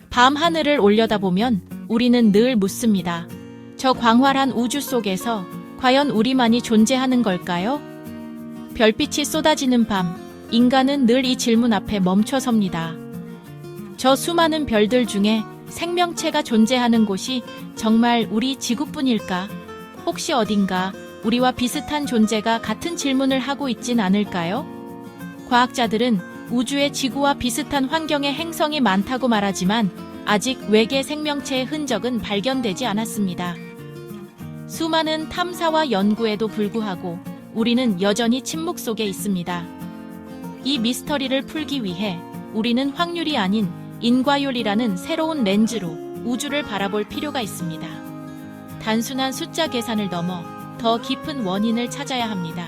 밤 하늘을 올려다보면 우리는 늘 묻습니다. 저 광활한 우주 속에서 과연 우리만이 존재하는 걸까요? 별빛이 쏟아지는 밤, 인간은 늘 이 질문 앞에 멈춰 섭니다. 저 수많은 별들 중에 생명체가 존재하는 곳이 정말 우리 지구뿐일까? 혹시 어딘가 우리와 비슷한 존재가 같은 질문을 하고 있진 않을까요? 과학자들은 우주에 지구와 비슷한 환경의 행성이 많다고 말하지만 아직 외계 생명체의 흔적은 발견되지 않았습니다. 수많은 탐사와 연구에도 불구하고 우리는 여전히 침묵 속에 있습니다. 이 미스터리를 풀기 위해 우리는 확률이 아닌 인과율이라는 새로운 렌즈로 우주를 바라볼 필요가 있습니다. 단순한 숫자 계산을 넘어 더 깊은 원인을 찾아야 합니다.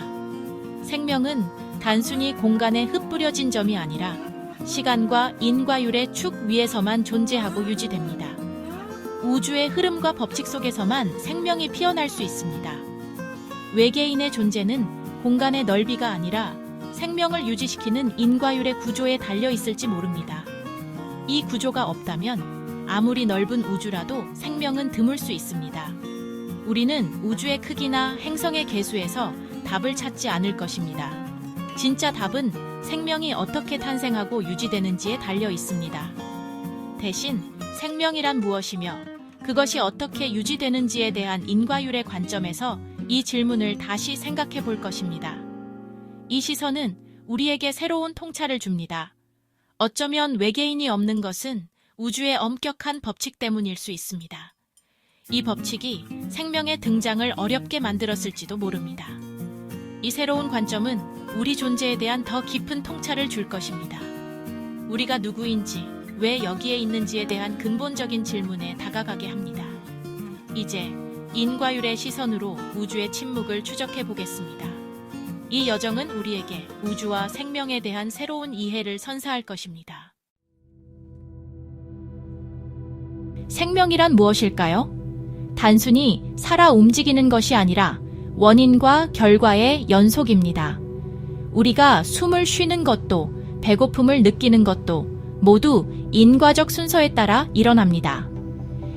생명은 단순히 공간에 흩뿌려진 점이 아니라 시간과 인과율의 축 위에서만 존재하고 유지됩니다. 우주의 흐름과 법칙 속에서만 생명이 피어날 수 있습니다. 외계인의 존재는 공간의 넓이가 아니라 생명을 유지시키는 인과율의 구조에 달려 있을지 모릅니다. 이 구조가 없다면 아무리 넓은 우주라도 생명은 드물 수 있습니다. 우리는 우주의 크기나 행성의 개수에서 답을 찾지 않을 것입니다. 진짜 답은 생명이 어떻게 탄생하고 유지되는지에 달려 있습니다. 대신 생명이란 무엇이며 그것이 어떻게 유지되는지에 대한 인과율의 관점에서 이 질문을 다시 생각해 볼 것입니다. 이 시선은 우리에게 새로운 통찰을 줍니다. 어쩌면 외계인이 없는 것은 우주의 엄격한 법칙 때문일 수 있습니다. 이 법칙이 생명의 등장을 어렵게 만들었을지도 모릅니다. 이 새로운 관점은 우리 존재에 대한 더 깊은 통찰을 줄 것입니다. 우리가 누구인지, 왜 여기에 있는지에 대한 근본적인 질문에 다가가게 합니다. 이제 인과율의 시선으로 우주의 침묵을 추적해 보겠습니다. 이 여정은 우리에게 우주와 생명에 대한 새로운 이해를 선사할 것입니다. 생명이란 무엇일까요? 단순히 살아 움직이는 것이 아니라 원인과 결과의 연속입니다. 우리가 숨을 쉬는 것도 배고픔을 느끼는 것도 모두 인과적 순서에 따라 일어납니다.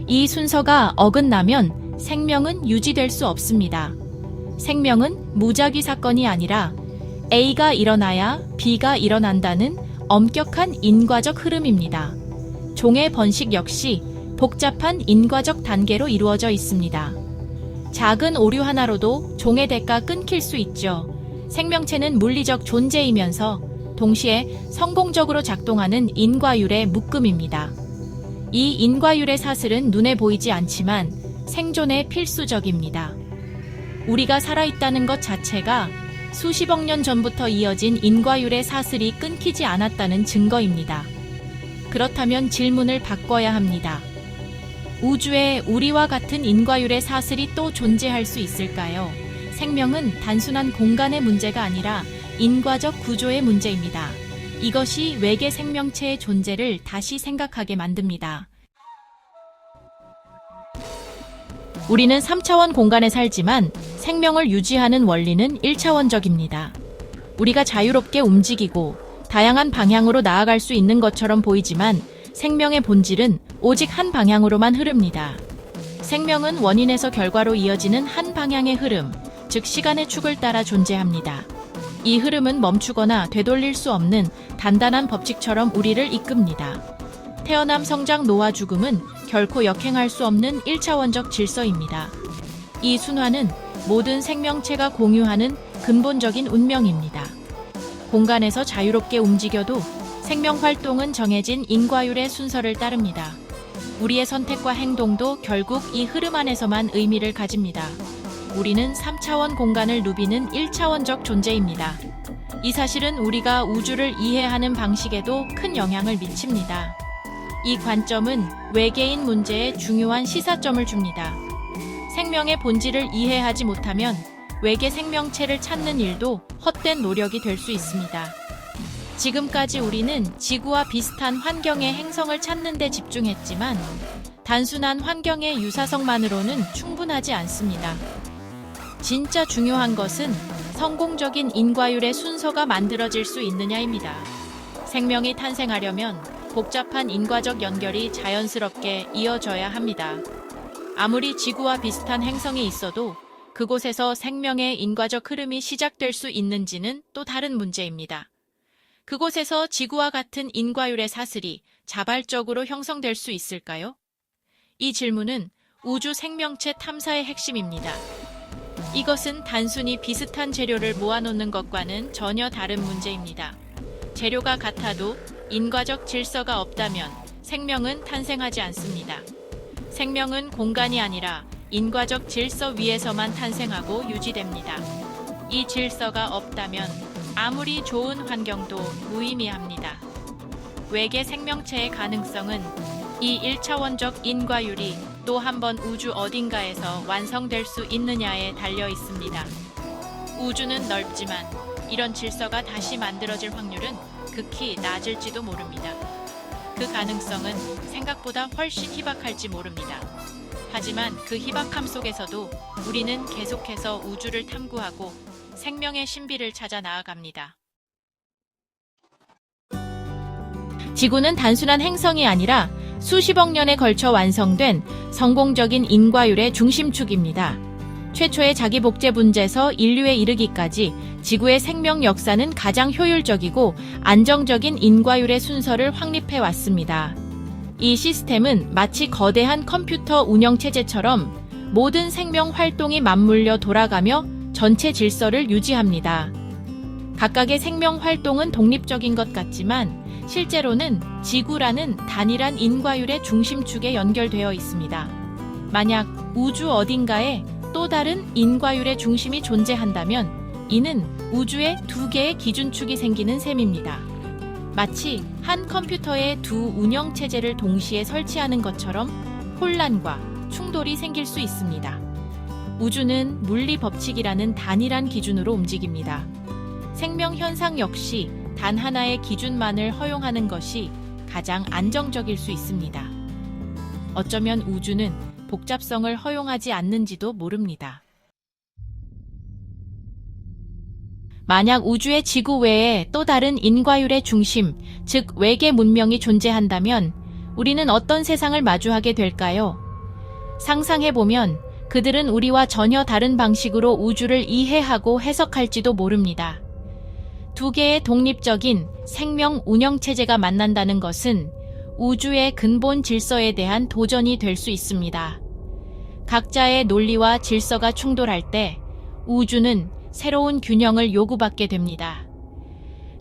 이 순서가 어긋나면 생명은 유지될 수 없습니다. 생명은 무작위 사건이 아니라 A가 일어나야 B가 일어난다는 엄격한 인과적 흐름입니다. 종의 번식 역시 복잡한 인과적 단계로 이루어져 있습니다. 작은 오류 하나로도 종의 대가 끊길 수 있죠. 생명체는 물리적 존재이면서 동시에 성공적으로 작동하는 인과율의 묶음입니다. 이 인과율의 사슬은 눈에 보이지 않지만 생존에 필수적입니다. 우리가 살아있다는 것 자체가 수십억 년 전부터 이어진 인과율의 사슬이 끊기지 않았다는 증거입니다. 그렇다면 질문을 바꿔야 합니다. 우주에 우리와 같은 인과율의 사슬이 또 존재할 수 있을까요? 생명은 단순한 공간의 문제가 아니라 인과적 구조의 문제입니다. 이것이 외계 생명체의 존재를 다시 생각하게 만듭니다. 우리는 3차원 공간에 살지만 생명을 유지하는 원리는 1차원적입니다. 우리가 자유롭게 움직이고 다양한 방향으로 나아갈 수 있는 것처럼 보이지만 생명의 본질은 오직 한 방향으로만 흐릅니다. 생명은 원인에서 결과로 이어지는 한 방향의 흐름, 즉 시간의 축을 따라 존재합니다. 이 흐름은 멈추거나 되돌릴 수 없는 단단한 법칙처럼 우리를 이끕니다. 태어남, 성장, 노화, 죽음은 결코 역행할 수 없는 1차원적 질서입니다. 이 순환은 모든 생명체가 공유하는 근본적인 운명입니다. 공간에서 자유롭게 움직여도 생명 활동은 정해진 인과율의 순서를 따릅니다. 우리의 선택과 행동도 결국 이 흐름 안에서만 의미를 가집니다. 우리는 3차원 공간을 누비는 1차원적 존재입니다. 이 사실은 우리가 우주를 이해하는 방식에도 큰 영향을 미칩니다. 이 관점은 외계인 문제에 중요한 시사점을 줍니다. 생명의 본질을 이해하지 못하면 외계 생명체를 찾는 일도 헛된 노력이 될 수 있습니다. 지금까지 우리는 지구와 비슷한 환경의 행성을 찾는 데 집중했지만 단순한 환경의 유사성만으로는 충분하지 않습니다. 진짜 중요한 것은 성공적인 인과율의 순서가 만들어질 수 있느냐입니다. 생명이 탄생하려면 복잡한 인과적 연결이 자연스럽게 이어져야 합니다. 아무리 지구와 비슷한 행성이 있어도 그곳에서 생명의 인과적 흐름이 시작될 수 있는지는 또 다른 문제입니다. 그곳에서 지구와 같은 인과율의 사슬이 자발적으로 형성될 수 있을까요? 이 질문은 우주 생명체 탐사의 핵심입니다. 이것은 단순히 비슷한 재료를 모아놓는 것과는 전혀 다른 문제입니다. 재료가 같아도 인과적 질서가 없다면 생명은 탄생하지 않습니다. 생명은 공간이 아니라 인과적 질서 위에서만 탄생하고 유지됩니다. 이 질서가 없다면 아무리 좋은 환경도 무의미합니다. 외계 생명체의 가능성은 이 1차원적 인과율이 또 한 번 우주 어딘가에서 완성될 수 있느냐에 달려 있습니다. 우주는 넓지만 이런 질서가 다시 만들어질 확률은 극히 낮을지도 모릅니다. 그 가능성은 생각보다 훨씬 희박할지 모릅니다. 하지만 그 희박함 속에서도 우리는 계속해서 우주를 탐구하고 생명의 신비를 찾아 나아갑니다. 지구는 단순한 행성이 아니라 수십억 년에 걸쳐 완성된 성공적인 인과율의 중심축입니다. 최초의 자기복제 분자에서 인류에 이르기까지 지구의 생명 역사는 가장 효율적이고 안정적인 인과율의 순서를 확립해 왔습니다. 이 시스템은 마치 거대한 컴퓨터 운영체제처럼 모든 생명 활동이 맞물려 돌아가며 전체 질서를 유지합니다. 각각의 생명 활동은 독립적인 것 같지만 실제로는 지구라는 단일한 인과율의 중심축에 연결되어 있습니다. 만약 우주 어딘가에 또 다른 인과율의 중심이 존재한다면 이는 우주에 두 개의 기준축이 생기는 셈입니다. 마치 한 컴퓨터에 두 운영체제를 동시에 설치하는 것처럼 혼란과 충돌이 생길 수 있습니다. 우주는 물리 법칙이라는 단일한 기준으로 움직입니다. 생명 현상 역시 단 하나의 기준만을 허용하는 것이 가장 안정적일 수 있습니다. 어쩌면 우주는 복잡성을 허용하지 않는지도 모릅니다. 만약 우주의 지구 외에 또 다른 인과율의 중심, 즉 외계 문명이 존재한다면 우리는 어떤 세상을 마주하게 될까요? 상상해보면 그들은 우리와 전혀 다른 방식으로 우주를 이해하고 해석할지도 모릅니다. 두 개의 독립적인 생명 운영체제가 만난다는 것은 우주의 근본 질서에 대한 도전이 될 수 있습니다. 각자의 논리와 질서가 충돌할 때 우주는 새로운 균형을 요구받게 됩니다.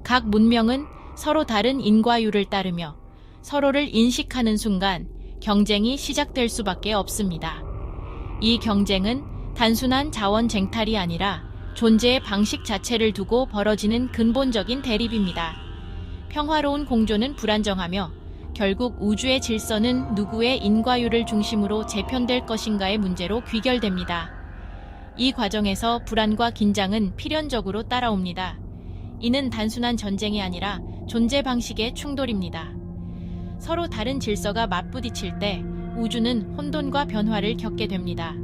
각 문명은 서로 다른 인과율을 따르며 서로를 인식하는 순간 경쟁이 시작될 수밖에 없습니다. 이 경쟁은 단순한 자원 쟁탈이 아니라 존재의 방식 자체를 두고 벌어지는 근본적인 대립입니다. 평화로운 공존은 불안정하며 결국 우주의 질서는 누구의 인과율을 중심으로 재편될 것인가의 문제로 귀결됩니다. 이 과정에서 불안과 긴장은 필연적으로 따라옵니다. 이는 단순한 전쟁이 아니라 존재 방식의 충돌입니다. 서로 다른 질서가 맞부딪힐 때 우주는 혼돈과 변화를 겪게 됩니다.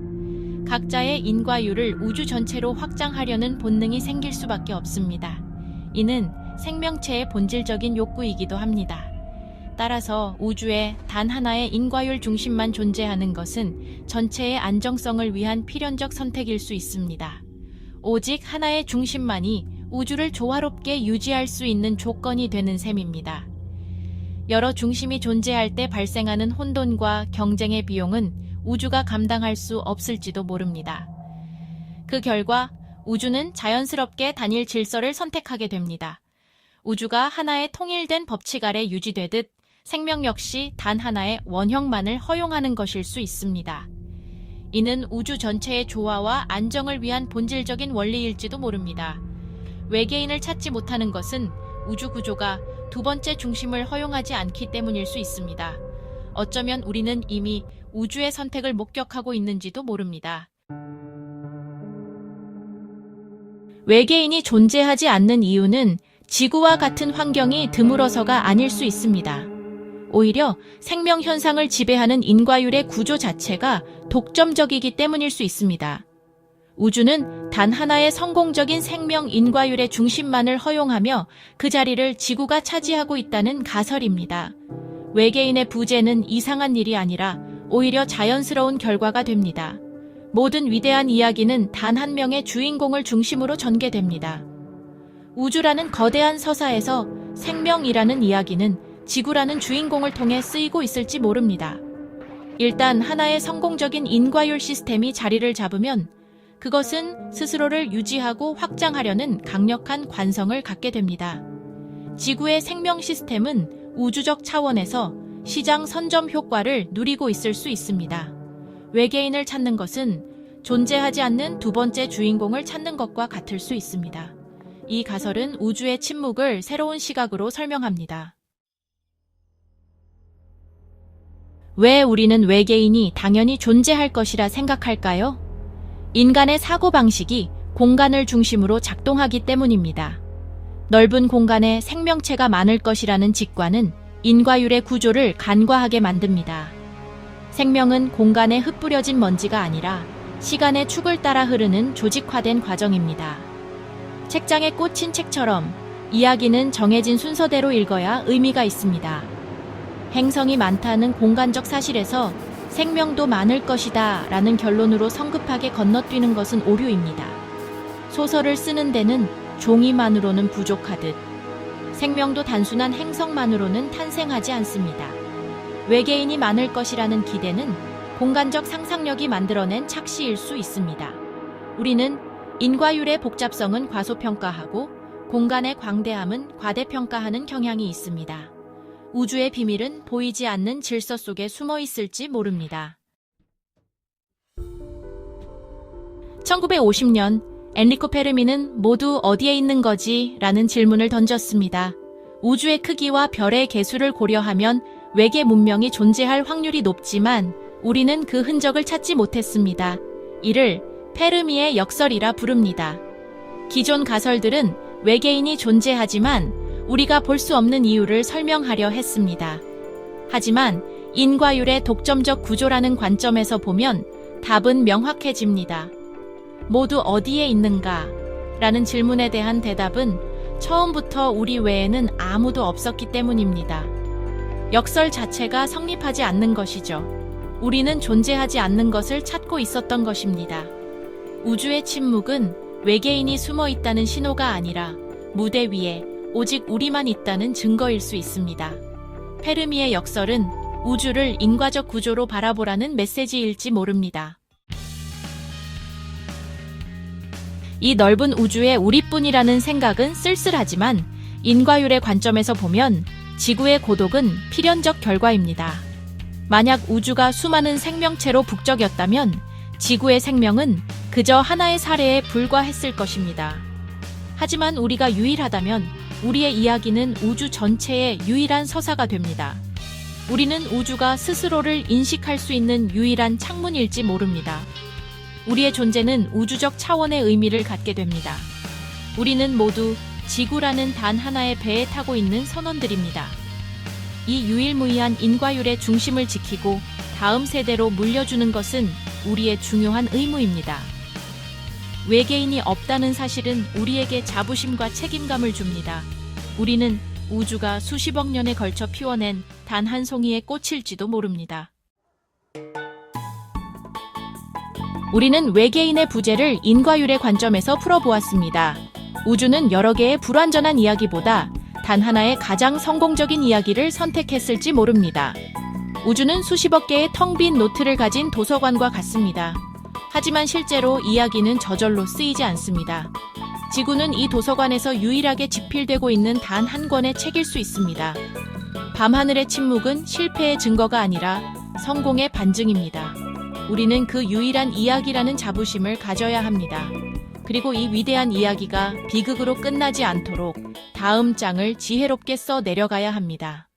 각자의 인과율을 우주 전체로 확장하려는 본능이 생길 수밖에 없습니다. 이는 생명체의 본질적인 욕구이기도 합니다. 따라서 우주에 단 하나의 인과율 중심만 존재하는 것은 전체의 안정성을 위한 필연적 선택일 수 있습니다. 오직 하나의 중심만이 우주를 조화롭게 유지할 수 있는 조건이 되는 셈입니다. 여러 중심이 존재할 때 발생하는 혼돈과 경쟁의 비용은 우주가 감당할 수 없을지도 모릅니다. 그 결과 우주는 자연스럽게 단일 질서를 선택하게 됩니다. 우주가 하나의 통일된 법칙 아래 유지되듯 생명 역시 단 하나의 원형만을 허용하는 것일 수 있습니다. 이는 우주 전체의 조화와 안정을 위한 본질적인 원리일지도 모릅니다. 외계인을 찾지 못하는 것은 우주 구조가 두 번째 중심을 허용하지 않기 때문일 수 있습니다. 어쩌면 우리는 이미 우주의 선택을 목격하고 있는지도 모릅니다. 외계인이 존재하지 않는 이유는 지구와 같은 환경이 드물어서가 아닐 수 있습니다. 오히려 생명 현상을 지배하는 인과율의 구조 자체가 독점적이기 때문일 수 있습니다. 우주는 단 하나의 성공적인 생명 인과율의 중심만을 허용하며 그 자리를 지구가 차지하고 있다는 가설입니다. 외계인의 부재는 이상한 일이 아니라 오히려 자연스러운 결과가 됩니다. 모든 위대한 이야기는 단 한 명의 주인공을 중심으로 전개됩니다. 우주라는 거대한 서사에서 생명이라는 이야기는 지구라는 주인공을 통해 쓰이고 있을지 모릅니다. 일단 하나의 성공적인 인과율 시스템이 자리를 잡으면 그것은 스스로를 유지하고 확장하려는 강력한 관성을 갖게 됩니다. 지구의 생명 시스템은 우주적 차원에서 시장 선점 효과를 누리고 있을 수 있습니다. 외계인을 찾는 것은 존재하지 않는 두 번째 주인공을 찾는 것과 같을 수 있습니다. 이 가설은 우주의 침묵을 새로운 시각으로 설명합니다. 왜 우리는 외계인이 당연히 존재할 것이라 생각할까요? 인간의 사고방식이 공간을 중심으로 작동하기 때문입니다. 넓은 공간에 생명체가 많을 것이라는 직관은 인과율의 구조를 간과하게 만듭니다. 생명은 공간에 흩뿌려진 먼지가 아니라 시간의 축을 따라 흐르는 조직화된 과정입니다. 책장에 꽂힌 책처럼 이야기는 정해진 순서대로 읽어야 의미가 있습니다. 행성이 많다는 공간적 사실에서 생명도 많을 것이다 라는 결론으로 성급하게 건너뛰는 것은 오류입니다. 소설을 쓰는 데는 종이만으로는 부족하듯 생명도 단순한 행성만으로는 탄생하지 않습니다. 외계인이 많을 것이라는 기대는 공간적 상상력이 만들어낸 착시일 수 있습니다. 우리는 인과율의 복잡성은 과소평가하고 공간의 광대함은 과대평가하는 경향이 있습니다. 우주의 비밀은 보이지 않는 질서 속에 숨어 있을지 모릅니다. 1950년 엔리코 페르미는 모두 어디에 있는 거지? 라는 질문을 던졌습니다. 우주의 크기와 별의 개수를 고려하면 외계 문명이 존재할 확률이 높지만 우리는 그 흔적을 찾지 못했습니다. 이를 페르미의 역설이라 부릅니다. 기존 가설들은 외계인이 존재하지만 우리가 볼 수 없는 이유를 설명하려 했습니다. 하지만 인과율의 독점적 구조라는 관점에서 보면 답은 명확해집니다. 모두 어디에 있는가? 라는 질문에 대한 대답은 처음부터 우리 외에는 아무도 없었기 때문입니다. 역설 자체가 성립하지 않는 것이죠. 우리는 존재하지 않는 것을 찾고 있었던 것입니다. 우주의 침묵은 외계인이 숨어 있다는 신호가 아니라 무대 위에 오직 우리만 있다는 증거일 수 있습니다. 페르미의 역설은 우주를 인과적 구조로 바라보라는 메시지일지 모릅니다. 이 넓은 우주에 우리뿐이라는 생각은 쓸쓸하지만 인과율의 관점에서 보면 지구의 고독은 필연적 결과입니다. 만약 우주가 수많은 생명체로 북적였다면 지구의 생명은 그저 하나의 사례에 불과했을 것입니다. 하지만 우리가 유일하다면 우리의 이야기는 우주 전체의 유일한 서사가 됩니다. 우리는 우주가 스스로를 인식할 수 있는 유일한 창문일지 모릅니다. 우리의 존재는 우주적 차원의 의미를 갖게 됩니다. 우리는 모두 지구라는 단 하나의 배에 타고 있는 선원들입니다. 이 유일무이한 인과율의 중심을 지키고 다음 세대로 물려주는 것은 우리의 중요한 의무입니다. 외계인이 없다는 사실은 우리에게 자부심과 책임감을 줍니다. 우리는 우주가 수십억 년에 걸쳐 피워낸 단 한 송이의 꽃일지도 모릅니다. 우리는 외계인의 부재를 인과율의 관점에서 풀어보았습니다. 우주는 여러 개의 불완전한 이야기보다 단 하나의 가장 성공적인 이야기를 선택했을지 모릅니다. 우주는 수십억 개의 텅 빈 노트를 가진 도서관과 같습니다. 하지만 실제로 이야기는 저절로 쓰이지 않습니다. 지구는 이 도서관에서 유일하게 집필되고 있는 단 한 권의 책일 수 있습니다. 밤하늘의 침묵은 실패의 증거가 아니라 성공의 반증입니다. 우리는 그 유일한 이야기라는 자부심을 가져야 합니다. 그리고 이 위대한 이야기가 비극으로 끝나지 않도록 다음 장을 지혜롭게 써 내려가야 합니다.